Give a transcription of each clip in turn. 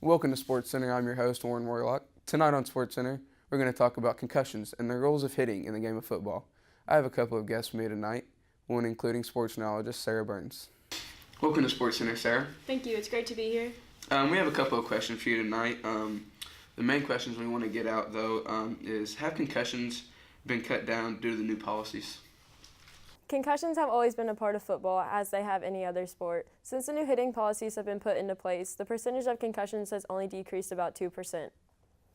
Welcome to Sports Center. I'm your host, Warren Warlock. Tonight on Sports Center, we're going to talk about concussions and the roles of hitting in the game of football. I have a couple of guests with me tonight, one including sports neurologist Sarah Burns. Welcome to Sports Center, Sarah. Thank you. It's great to be here. We have a couple of questions for you tonight. The main questions we want to get out, though, is have concussions been cut down due to the new policies? Concussions have always been a part of football, as they have any other sport. Since the new hitting policies have been put into place, the percentage of concussions has only decreased about 2%.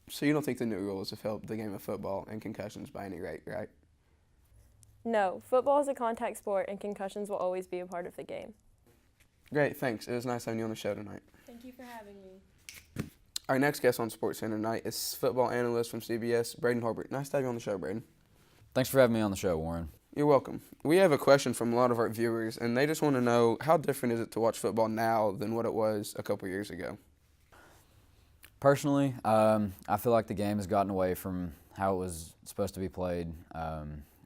So you don't think the new rules have helped the game of football and concussions by any rate, right? No, football is a contact sport, and concussions will always be a part of the game. Great, thanks. It was nice having you on the show tonight. Thank you for having me. Our next guest on Sports Center tonight is football analyst from CBS, Braden Harbert. Nice to have you on the show, Braden. Thanks for having me on the show, Warren. You're welcome. We have a question from a lot of our viewers, and they just want to know how different is it to watch football now than what it was a couple years ago? Personally, I feel like the game has gotten away from how it was supposed to be played,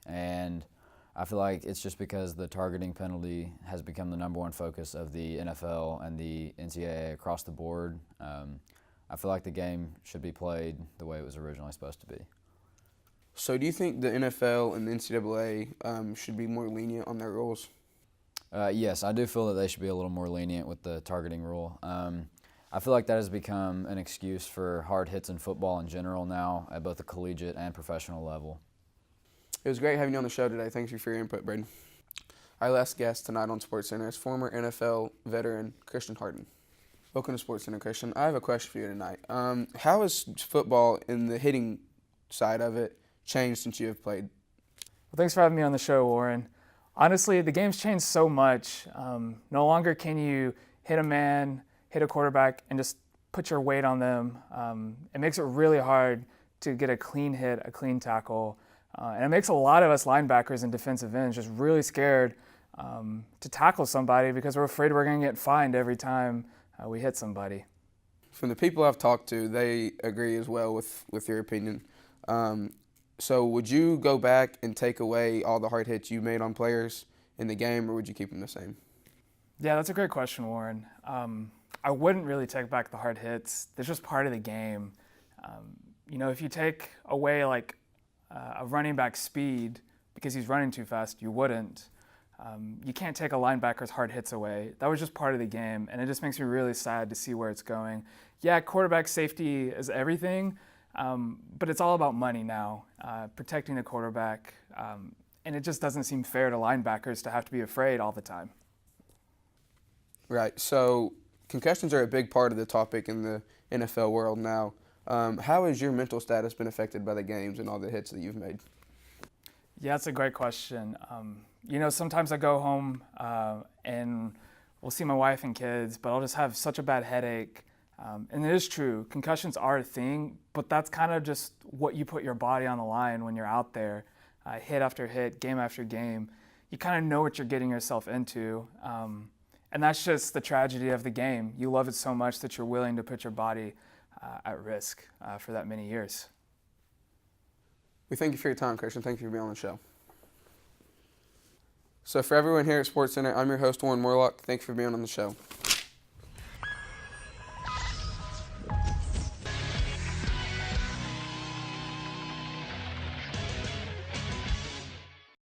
and I feel like it's just because the targeting penalty has become the number one focus of the NFL and the NCAA across the board. I feel like the game should be played the way it was originally supposed to be. So do you think the NFL and the NCAA should be more lenient on their rules? Yes, I do feel that they should be a little more lenient with the targeting rule. I feel like that has become an excuse for hard hits in football in general now at both the collegiate and professional level. It was great having you on the show today. Thank you for your input, Braden. Our last guest tonight on Sports Center is former NFL veteran Christian Harden. Welcome to Sports Center, Christian. I have a question for you tonight. How has football in the hitting side of it changed since you have played? Well, thanks for having me on the show, Warren. Honestly, the game's changed so much. No longer can you hit a man, hit a quarterback, and just put your weight on them. It makes it really hard to get a clean hit, a clean tackle. And it makes a lot of us linebackers and defensive ends just really scared to tackle somebody because we're afraid we're going to get fined every time we hit somebody. From the people I've talked to, they agree as well with your opinion. So would you go back and take away all the hard hits you made on players in the game, or would you keep them the same? Yeah, that's a great question, Warren. I wouldn't really take back the hard hits. They're just part of the game. If you take away like a running back's speed because he's running too fast, you wouldn't. You can't take a linebacker's hard hits away. That was just part of the game, and it just makes me really sad to see where it's going. Yeah, quarterback safety is everything, but it's all about money now, protecting the quarterback, and it just doesn't seem fair to linebackers to have to be afraid all the time. Right, so concussions are a big part of the topic in the NFL world now. How has your mental status been affected by the games and all the hits that you've made? Yeah, that's a great question. Sometimes I go home and we'll see my wife and kids, but I'll just have such a bad headache. And it is true, concussions are a thing, but that's kind of just what you put your body on the line when you're out there, hit after hit, game after game. You kind of know what you're getting yourself into. And that's just the tragedy of the game. You love it so much that you're willing to put your body at risk for that many years. We thank you for your time, Christian. Thank you for being on the show. So for everyone here at Sports Center, I'm your host, Warren Morlock. Thanks for being on the show.